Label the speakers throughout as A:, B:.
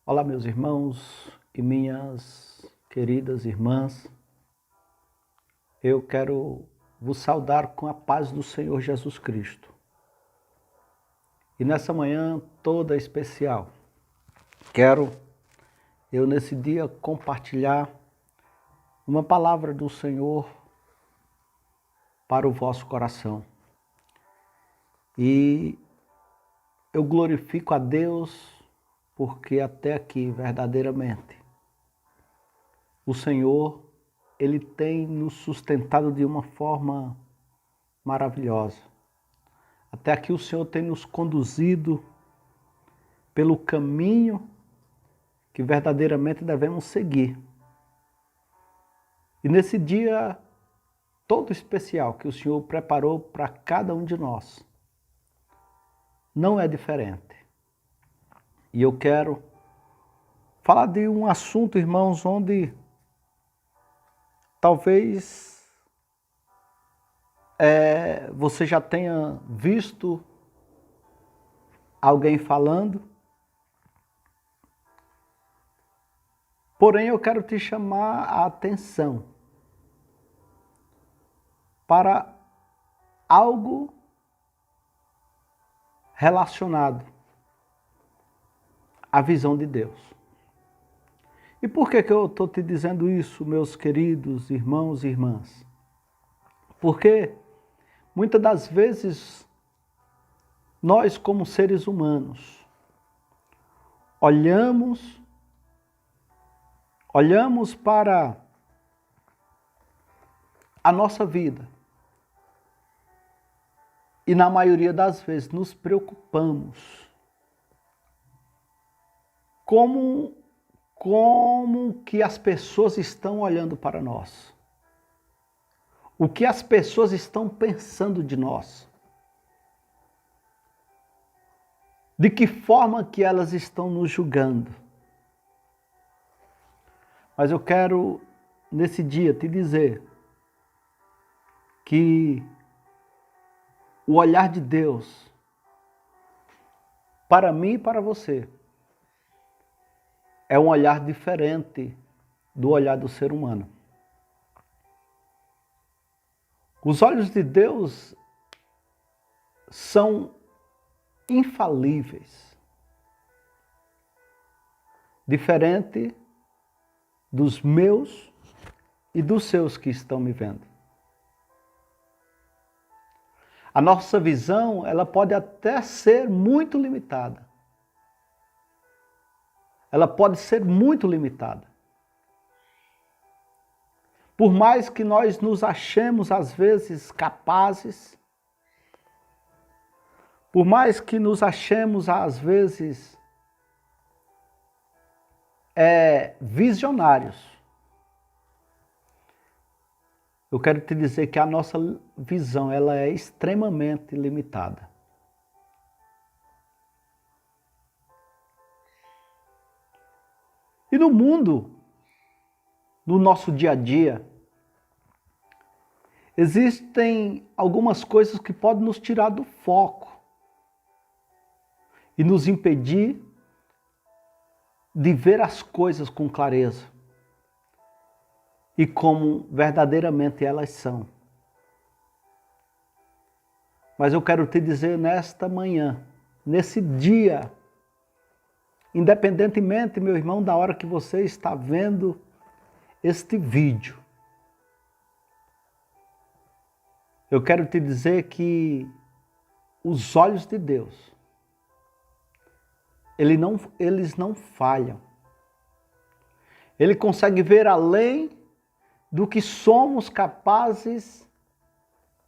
A: Olá, meus irmãos e minhas queridas irmãs. Eu quero vos saudar com a paz do Senhor Jesus Cristo. E nessa manhã toda especial, quero nesse dia compartilhar uma palavra do Senhor para o vosso coração. E eu glorifico a Deus porque até aqui, verdadeiramente, o Senhor, Ele tem nos sustentado de uma forma maravilhosa. Até aqui o Senhor tem nos conduzido pelo caminho que verdadeiramente devemos seguir. E nesse dia todo especial que o Senhor preparou para cada um de nós, não é diferente. E eu quero falar de um assunto, irmãos, onde talvez você já tenha visto alguém falando, porém eu quero te chamar a atenção para algo relacionado à visão de Deus. E por que eu estou te dizendo isso, meus queridos irmãos e irmãs? Porque muitas das vezes nós, como seres humanos, olhamos para a nossa vida e na maioria das vezes nos preocupamos como que as pessoas estão olhando para nós. O que as pessoas estão pensando de nós. De que forma que elas estão nos julgando. Mas eu quero, nesse dia, te dizer que o olhar de Deus, para mim e para você, é um olhar diferente do olhar do ser humano. Os olhos de Deus são infalíveis, diferente dos meus e dos seus que estão me vendo. A nossa visão, ela pode até ser muito limitada. Ela pode ser muito limitada. Por mais que nós nos achemos, às vezes, capazes, por mais que nos achemos, às vezes, visionários, eu quero te dizer que a nossa visão ela é extremamente limitada. E no mundo, no nosso dia a dia, existem algumas coisas que podem nos tirar do foco e nos impedir de ver as coisas com clareza e como verdadeiramente elas são. Mas eu quero te dizer nesta manhã, nesse dia, independentemente, meu irmão, da hora que você está vendo este vídeo, eu quero te dizer que os olhos de Deus, eles não falham. Ele consegue ver além do que somos capazes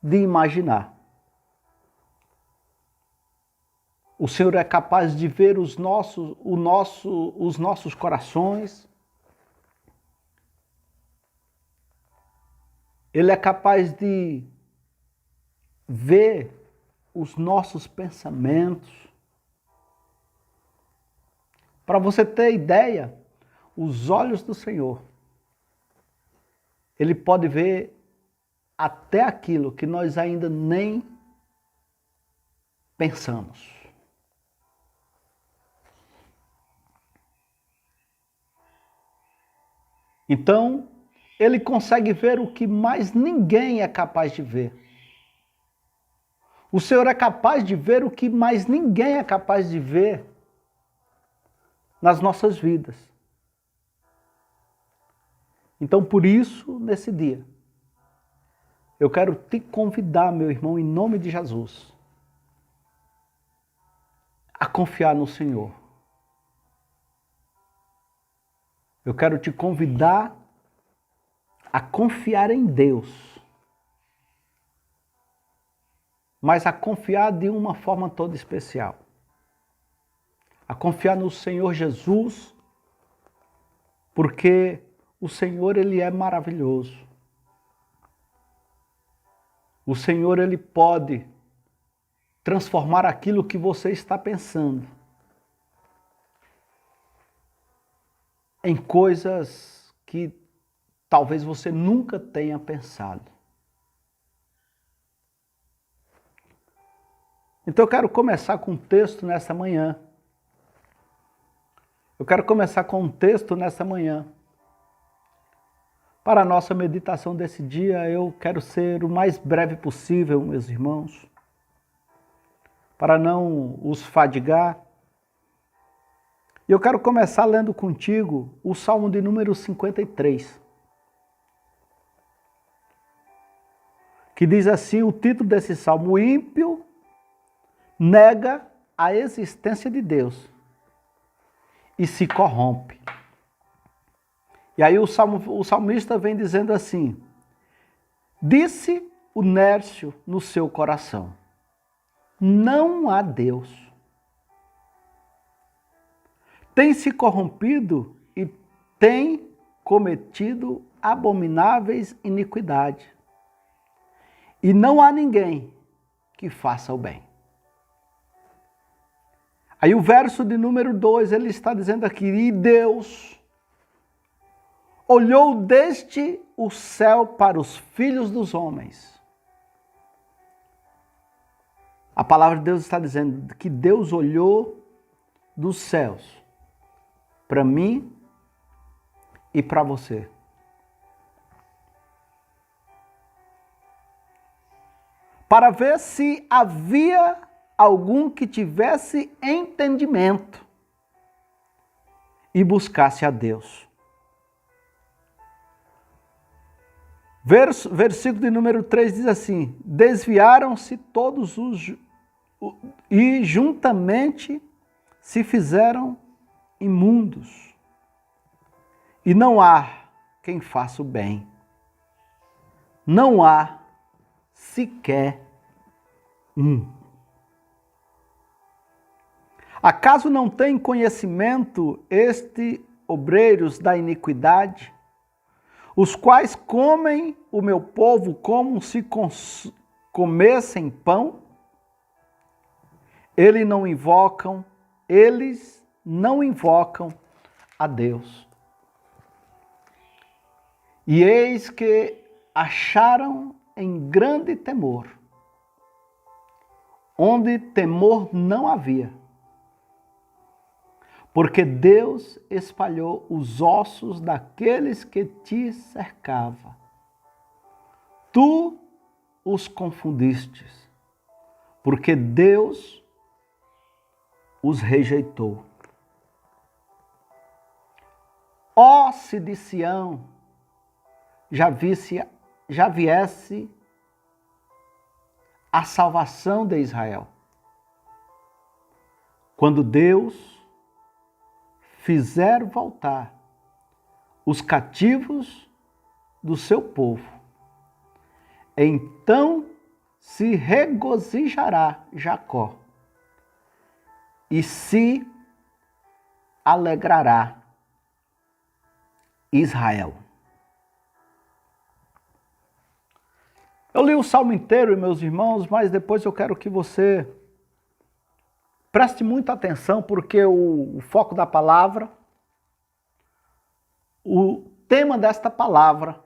A: de imaginar. O Senhor é capaz de ver os nossos corações. Ele é capaz de ver os nossos pensamentos. Para você ter ideia, os olhos do Senhor, Ele pode ver até aquilo que nós ainda nem pensamos. Então, ele consegue ver o que mais ninguém é capaz de ver. O Senhor é capaz de ver o que mais ninguém é capaz de ver nas nossas vidas. Então, por isso, nesse dia, eu quero te convidar, meu irmão, em nome de Jesus, a confiar no Senhor. Eu quero te convidar a confiar em Deus, mas a confiar de uma forma toda especial. A confiar no Senhor Jesus, porque o Senhor, Ele é maravilhoso. O Senhor, Ele pode transformar aquilo que você está pensando em coisas que talvez você nunca tenha pensado. Então eu quero começar com um texto nessa manhã. Para a nossa meditação desse dia, eu quero ser o mais breve possível, meus irmãos, para não os fadigar. E eu quero começar lendo contigo o Salmo de número 53, que diz assim, o título desse salmo: o ímpio nega a existência de Deus e se corrompe. E aí o salmista vem dizendo assim: disse o nércio no seu coração, não há Deus. Tem se corrompido e tem cometido abomináveis iniquidades. E não há ninguém que faça o bem. Aí o verso de número 2, ele está dizendo aqui, e Deus olhou desde o céu para os filhos dos homens. A palavra de Deus está dizendo que Deus olhou dos céus para mim e para você. Para ver se havia algum que tivesse entendimento e buscasse a Deus. Versículo de número 3 diz assim: desviaram-se todos e juntamente se fizeram imundos, e não há quem faça o bem, não há sequer um. Acaso não tem conhecimento estes obreiros da iniquidade, os quais comem o meu povo como se comessem pão? Eles não invocam a Deus. E eis que acharam em grande temor, onde temor não havia, porque Deus espalhou os ossos daqueles que te cercavam. Tu os confundistes, porque Deus os rejeitou. Ó, se de Sião já viesse a salvação de Israel, quando Deus fizer voltar os cativos do seu povo, então se regozijará Jacó e se alegrará Israel. Eu li o salmo inteiro, meus irmãos, mas depois eu quero que você preste muita atenção, porque o foco da palavra, o tema desta palavra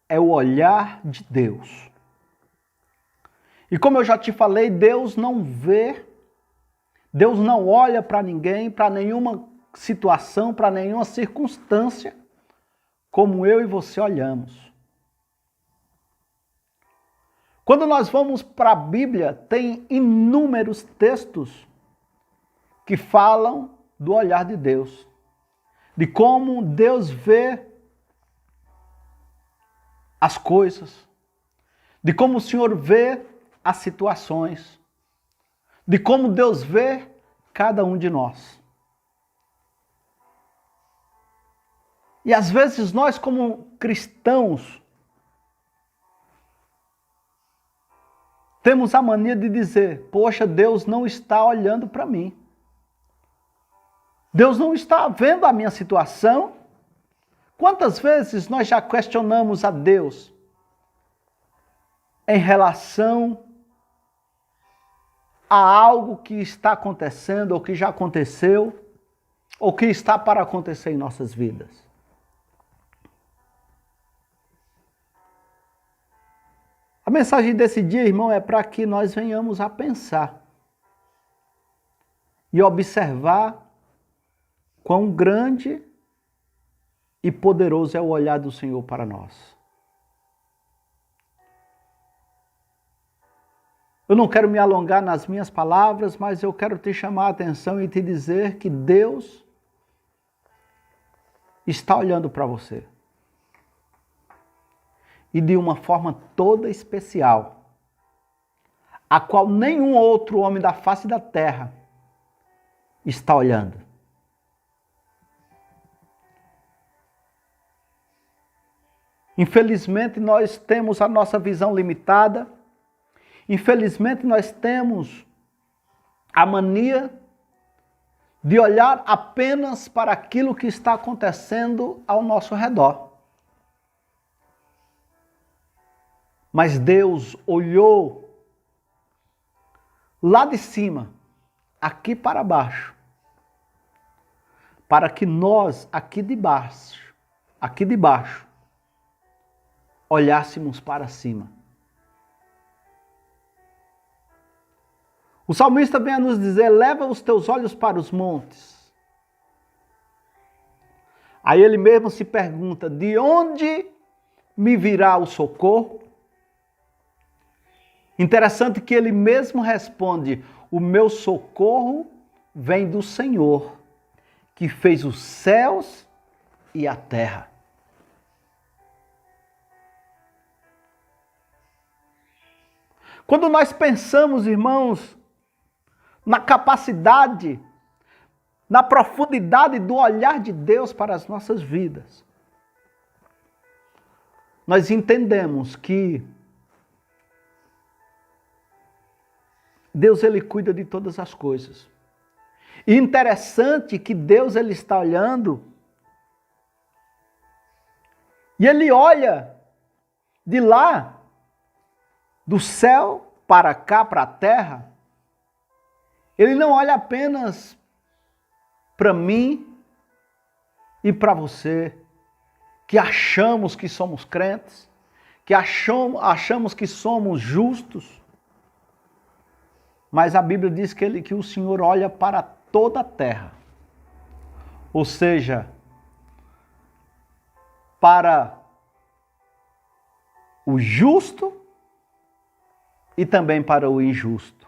A: é o olhar de Deus. E como eu já te falei, Deus não vê, Deus não olha para ninguém, para nenhuma situação, para nenhuma circunstância, como eu e você olhamos. Quando nós vamos para a Bíblia, tem inúmeros textos que falam do olhar de Deus, de como Deus vê as coisas, de como o Senhor vê as situações, de como Deus vê cada um de nós. E às vezes nós, como cristãos, temos a mania de dizer: poxa, Deus não está olhando para mim. Deus não está vendo a minha situação. Quantas vezes nós já questionamos a Deus em relação a algo que está acontecendo, ou que já aconteceu, ou que está para acontecer em nossas vidas? A mensagem desse dia, irmão, é para que nós venhamos a pensar e observar quão grande e poderoso é o olhar do Senhor para nós. Eu não quero me alongar nas minhas palavras, mas eu quero te chamar a atenção e te dizer que Deus está olhando para você. E de uma forma toda especial, a qual nenhum outro homem da face da terra está olhando. Infelizmente, nós temos a nossa visão limitada. Infelizmente, nós temos a mania de olhar apenas para aquilo que está acontecendo ao nosso redor. Mas Deus olhou lá de cima, aqui para baixo, para que nós, aqui de baixo, olhássemos para cima. O salmista vem a nos dizer: leva os teus olhos para os montes. Aí ele mesmo se pergunta: de onde me virá o socorro? Interessante que ele mesmo responde: o meu socorro vem do Senhor, que fez os céus e a terra. Quando nós pensamos, irmãos, na capacidade, na profundidade do olhar de Deus para as nossas vidas, nós entendemos que Deus, ele cuida de todas as coisas. E interessante que Deus, ele está olhando e ele olha de lá, do céu para cá, para a terra. Ele não olha apenas para mim e para você, que achamos que somos crentes, que achamos que somos justos. Mas a Bíblia diz que o Senhor olha para toda a terra. Ou seja, para o justo e também para o injusto.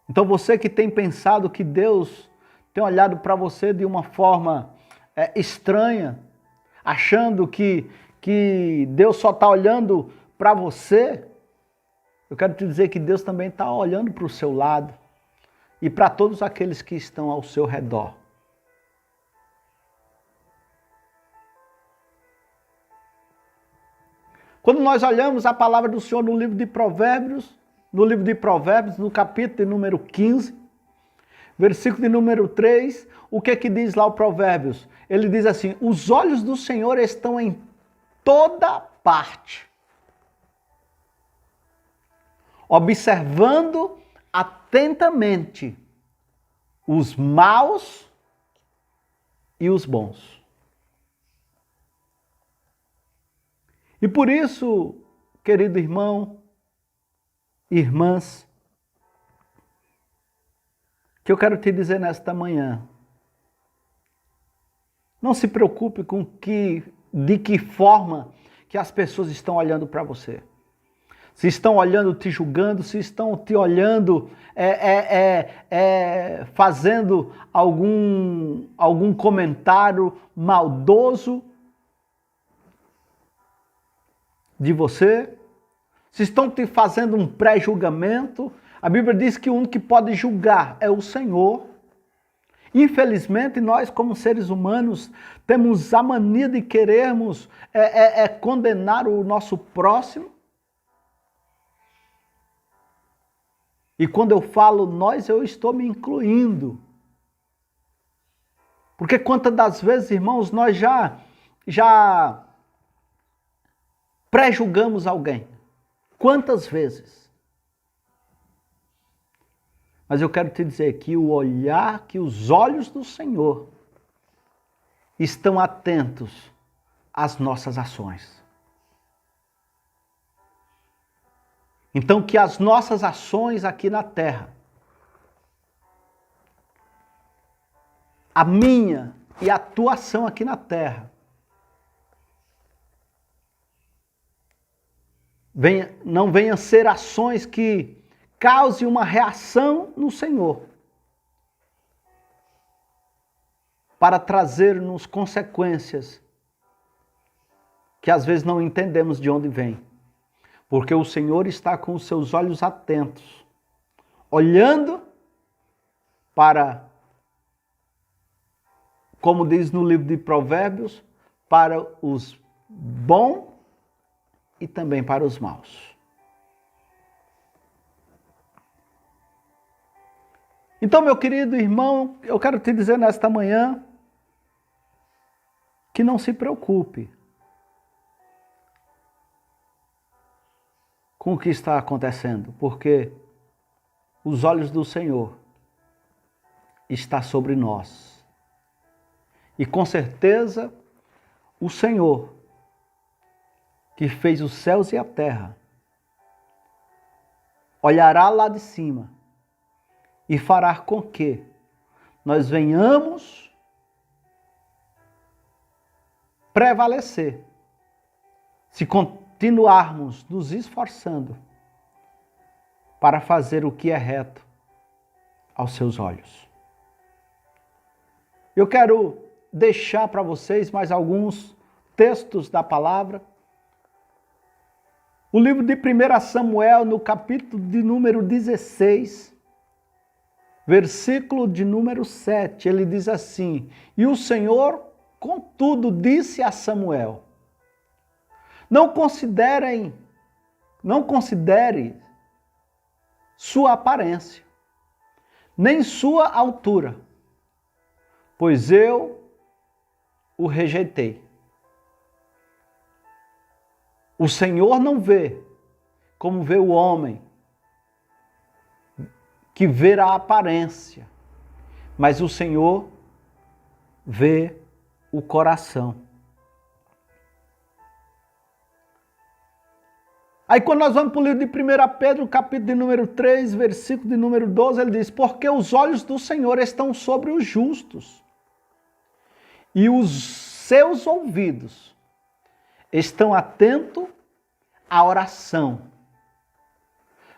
A: Então você que tem pensado que Deus tem olhado para você de uma forma estranha, achando que Deus só está olhando para você, eu quero te dizer que Deus também está olhando para o seu lado e para todos aqueles que estão ao seu redor. Quando nós olhamos a palavra do Senhor no livro de Provérbios, no capítulo de número 15, versículo de número 3, o que diz lá o Provérbios? Ele diz assim: os olhos do Senhor estão em toda parte, observando atentamente os maus e os bons. E por isso, querido irmão, irmãs, que eu quero te dizer nesta manhã, Não se preocupe com de que forma que as pessoas estão olhando para você. Se estão olhando, te julgando, se estão te olhando, fazendo algum comentário maldoso de você, se estão te fazendo um pré-julgamento. A Bíblia diz que o único que pode julgar é o Senhor. Infelizmente, nós, como seres humanos, temos a mania de querermos condenar o nosso próximo. E quando eu falo nós, eu estou me incluindo. Porque quantas das vezes, irmãos, nós já pré-julgamos alguém? Quantas vezes? Mas eu quero te dizer que os olhos do Senhor estão atentos às nossas ações. Então, que as nossas ações aqui na terra, a minha e a tua ação aqui na terra, não venham ser ações que cause uma reação no Senhor, para trazer-nos consequências que às vezes não entendemos de onde vem. Porque o Senhor está com os seus olhos atentos, olhando para, como diz no livro de Provérbios, para os bons e também para os maus. Então, meu querido irmão, eu quero te dizer nesta manhã que não se preocupe com o que está acontecendo, porque os olhos do Senhor estão sobre nós. E com certeza, o Senhor, que fez os céus e a terra, olhará lá de cima e fará com que nós venhamos prevalecer, se continuarmos nos esforçando para fazer o que é reto aos seus olhos. Eu quero deixar para vocês mais alguns textos da palavra. O livro de 1 Samuel, no capítulo de número 16, versículo de número 7, ele diz assim: E o Senhor, contudo, disse a Samuel: Não considere sua aparência, nem sua altura, pois eu o rejeitei. O Senhor não vê como vê o homem, que vê a aparência, mas o Senhor vê o coração. Aí quando nós vamos para o livro de 1 Pedro, capítulo de número 3, versículo de número 12, ele diz: Porque os olhos do Senhor estão sobre os justos, e os seus ouvidos estão atentos à oração.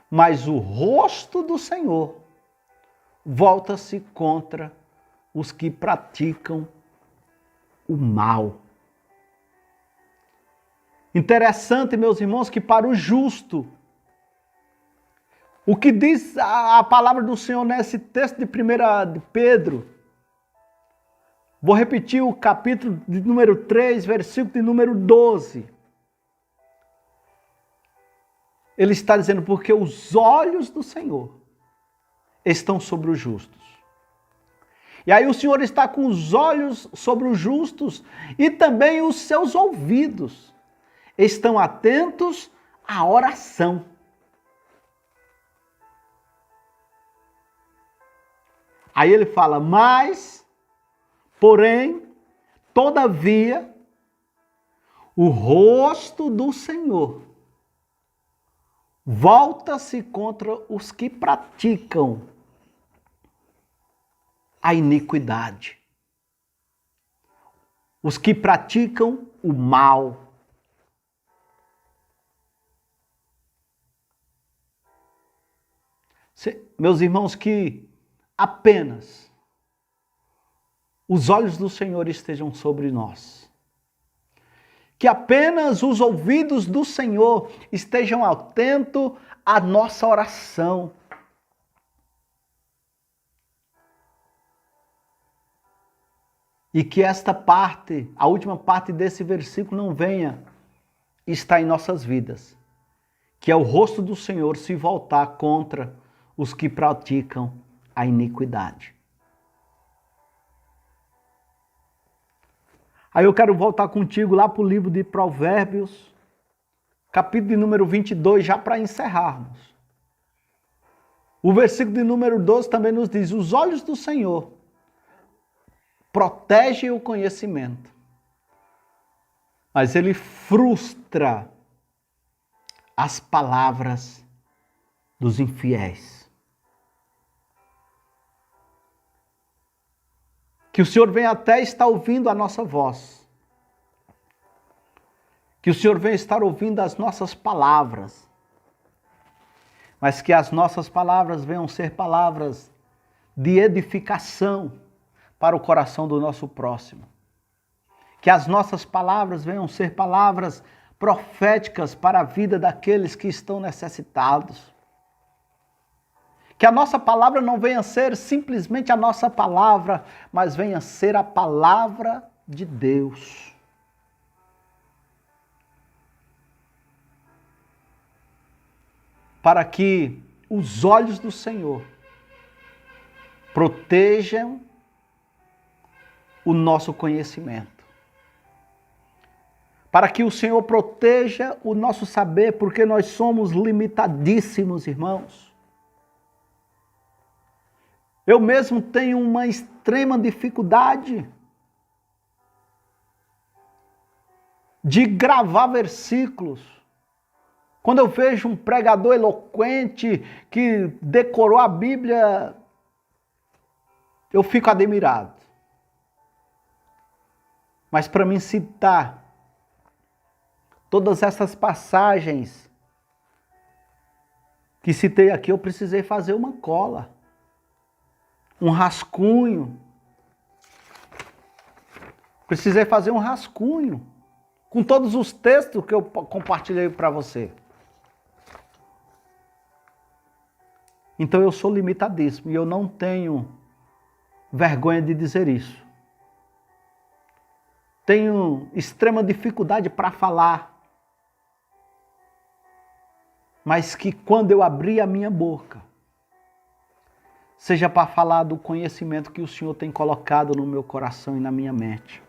A: Mas o rosto do Senhor volta-se contra os que praticam o mal. Interessante, meus irmãos, que para o justo, o que diz a palavra do Senhor nesse texto de 1 de Pedro, vou repetir o capítulo de número 3, versículo de número 12. Ele está dizendo, porque os olhos do Senhor estão sobre os justos. E aí o Senhor está com os olhos sobre os justos e também os seus ouvidos estão atentos à oração. Aí ele fala, mas, porém, todavia, o rosto do Senhor volta-se contra os que praticam a iniquidade. os que praticam o mal. Meus irmãos, que apenas os olhos do Senhor estejam sobre nós. Que apenas os ouvidos do Senhor estejam atentos à nossa oração. E que esta parte, a última parte desse versículo não venha estar em nossas vidas. Que é o rosto do Senhor se voltar contra os que praticam a iniquidade. Aí eu quero voltar contigo lá para o livro de Provérbios, capítulo de número 22, já para encerrarmos. O versículo de número 12 também nos diz: os olhos do Senhor protegem o conhecimento, mas ele frustra as palavras dos infiéis. Que o Senhor venha até estar ouvindo a nossa voz. Que o Senhor venha estar ouvindo as nossas palavras. Mas que as nossas palavras venham ser palavras de edificação para o coração do nosso próximo. Que as nossas palavras venham ser palavras proféticas para a vida daqueles que estão necessitados. Que a nossa palavra não venha ser simplesmente a nossa palavra, mas venha ser a palavra de Deus. Para que os olhos do Senhor protejam o nosso conhecimento. Para que o Senhor proteja o nosso saber, porque nós somos limitadíssimos, irmãos. Eu mesmo tenho uma extrema dificuldade de gravar versículos. Quando eu vejo um pregador eloquente que decorou a Bíblia, eu fico admirado. Mas para mim citar todas essas passagens que citei aqui, eu precisei fazer uma cola. Um rascunho. Precisei fazer um rascunho com todos os textos que eu compartilhei para você. Então eu sou limitadíssimo e eu não tenho vergonha de dizer isso. Tenho extrema dificuldade para falar. Mas que quando eu abrir a minha boca, seja para falar do conhecimento que o Senhor tem colocado no meu coração e na minha mente.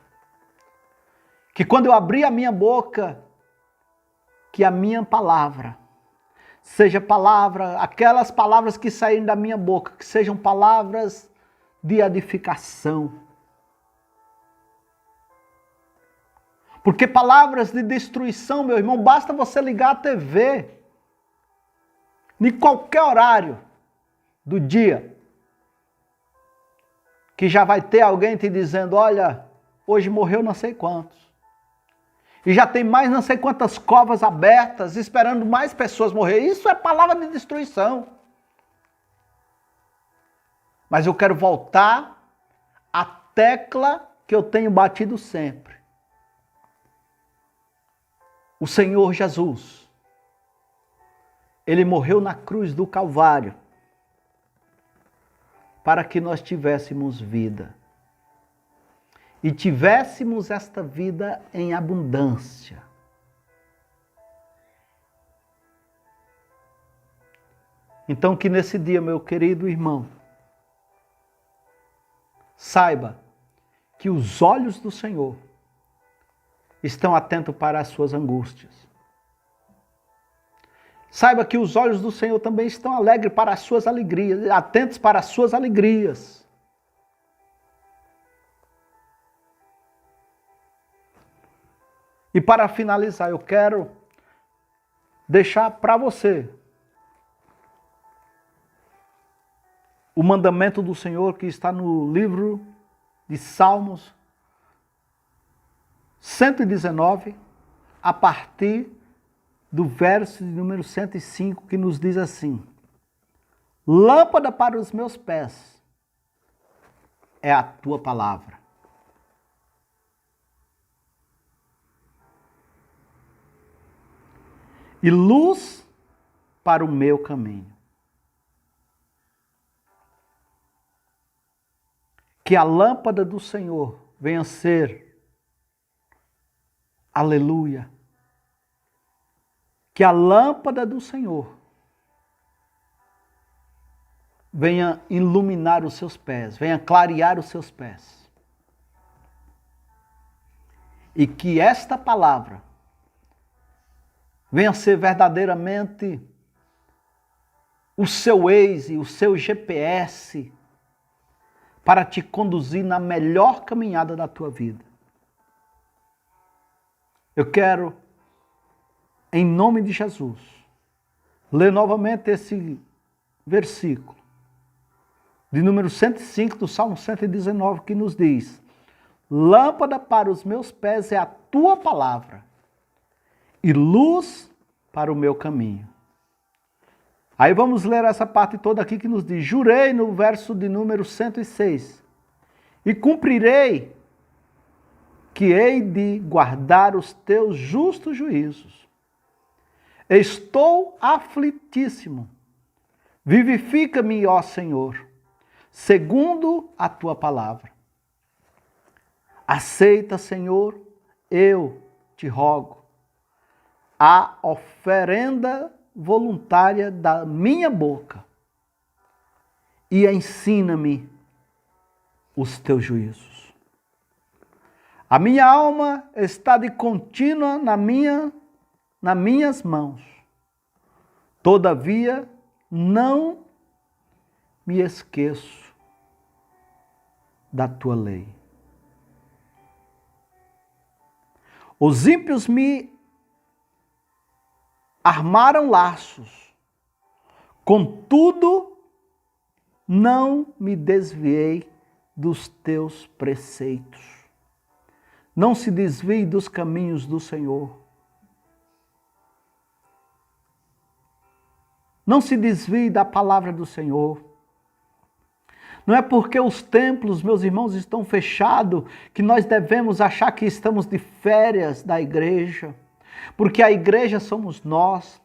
A: Que quando eu abrir a minha boca, que a minha palavra, seja palavra, aquelas palavras que saírem da minha boca, que sejam palavras de edificação. Porque palavras de destruição, meu irmão, basta você ligar a TV, em qualquer horário do dia, que já vai ter alguém te dizendo, olha, hoje morreu não sei quantos. E já tem mais não sei quantas covas abertas, esperando mais pessoas morrer. Isso é palavra de destruição. Mas eu quero voltar à tecla que eu tenho batido sempre. O Senhor Jesus, Ele morreu na cruz do Calvário para que nós tivéssemos vida. E tivéssemos esta vida em abundância. Então que nesse dia, meu querido irmão, saiba que os olhos do Senhor estão atentos para as suas angústias. Saiba que os olhos do Senhor também estão alegres para as suas alegrias, atentos para as suas alegrias. E para finalizar, eu quero deixar para você o mandamento do Senhor que está no livro de Salmos, 119, a partir do verso de número 105, que nos diz assim: lâmpada para os meus pés é a tua palavra. E luz para o meu caminho. Que a lâmpada do Senhor venha ser, aleluia, que a lâmpada do Senhor venha iluminar os seus pés, venha clarear os seus pés. E que esta palavra venha ser verdadeiramente o seu Waze, o seu GPS, para te conduzir na melhor caminhada da tua vida. Eu quero, em nome de Jesus, ler novamente esse versículo, de número 105 do Salmo 119, que nos diz: lâmpada para os meus pés é a tua palavra, e luz para o meu caminho. Aí vamos ler essa parte toda aqui que nos diz: jurei, no verso de número 106, e cumprirei que hei de guardar os teus justos juízos. Estou aflitíssimo. Vivifica-me, ó Senhor, segundo a tua palavra. Aceita, Senhor, eu te rogo, a oferenda voluntária da minha boca, e ensina-me os teus juízos. A minha alma está de contínua nas minhas mãos. Todavia, não me esqueço da tua lei. Os ímpios me armaram laços, contudo, não me desviei dos teus preceitos. Não se desvie dos caminhos do Senhor. Não se desvie da palavra do Senhor. Não é porque os templos, meus irmãos, estão fechados que nós devemos achar que estamos de férias da igreja. Porque a igreja somos nós.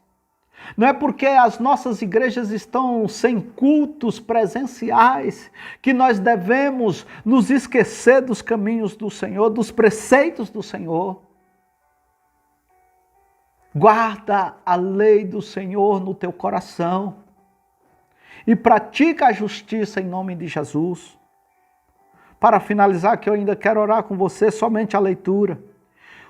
A: Não é porque as nossas igrejas estão sem cultos presenciais que nós devemos nos esquecer dos caminhos do Senhor, dos preceitos do Senhor. Guarda a lei do Senhor no teu coração e pratica a justiça em nome de Jesus. Para finalizar, que eu ainda quero orar com você, somente a leitura.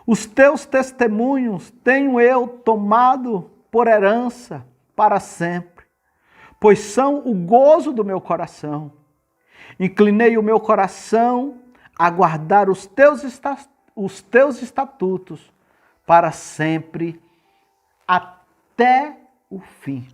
A: Os teus testemunhos tenho eu tomado por herança para sempre, pois são o gozo do meu coração. Inclinei o meu coração a guardar os teus estatutos para sempre, até o fim.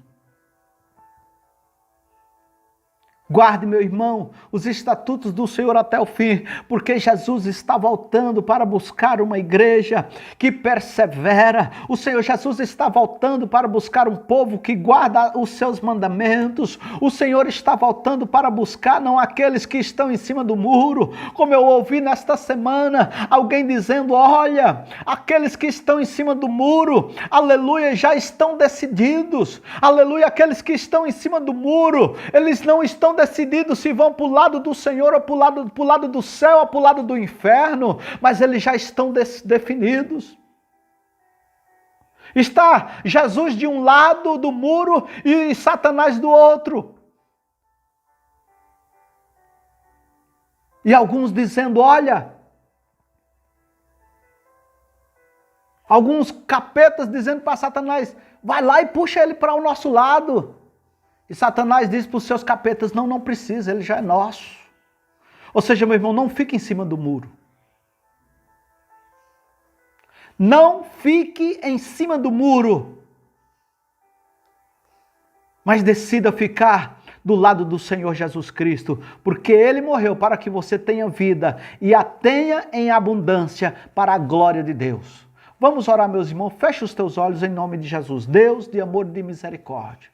A: Guarde, meu irmão, os estatutos do Senhor até o fim, porque Jesus está voltando para buscar uma igreja que persevera. O Senhor Jesus está voltando para buscar um povo que guarda os seus mandamentos. O Senhor está voltando para buscar não aqueles que estão em cima do muro, como eu ouvi nesta semana, alguém dizendo: olha, aqueles que estão em cima do muro, aleluia, já estão decididos. Aleluia, aqueles que estão em cima do muro, eles não estão decididos se vão para o lado do Senhor ou para o lado do céu ou para o lado do inferno, mas eles já estão definidos. Está Jesus de um lado do muro e Satanás do outro. E alguns dizendo: olha, alguns capetas dizendo para Satanás: vai lá e puxa ele para o nosso lado. E Satanás diz para os seus capetas: não precisa, ele já é nosso. Ou seja, meu irmão, não fique em cima do muro. Não fique em cima do muro. Mas decida ficar do lado do Senhor Jesus Cristo, porque Ele morreu para que você tenha vida e a tenha em abundância para a glória de Deus. Vamos orar, meus irmãos, feche os teus olhos em nome de Jesus, Deus de amor e de misericórdia.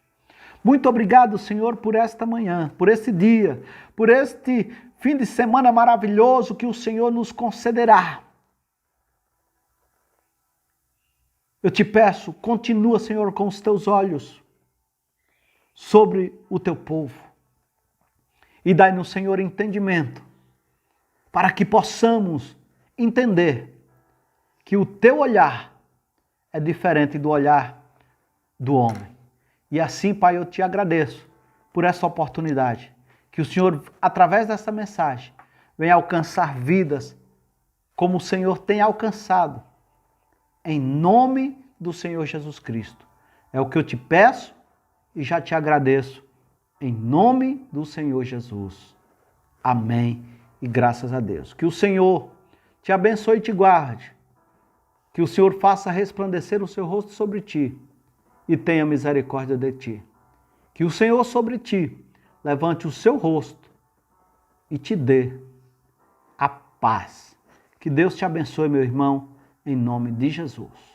A: Muito obrigado, Senhor, por esta manhã, por este dia, por este fim de semana maravilhoso que o Senhor nos concederá. Eu te peço, continua, Senhor, com os teus olhos sobre o teu povo. E dai-nos, Senhor, entendimento, para que possamos entender que o teu olhar é diferente do olhar do homem. E assim, Pai, eu te agradeço por essa oportunidade. Que o Senhor, através dessa mensagem, venha alcançar vidas como o Senhor tem alcançado. Em nome do Senhor Jesus Cristo. É o que eu te peço e já te agradeço. Em nome do Senhor Jesus. Amém. E graças a Deus. Que o Senhor te abençoe e te guarde. Que o Senhor faça resplandecer o seu rosto sobre ti e tenha misericórdia de ti. Que o Senhor sobre ti levante o seu rosto e te dê a paz. Que Deus te abençoe, meu irmão, em nome de Jesus.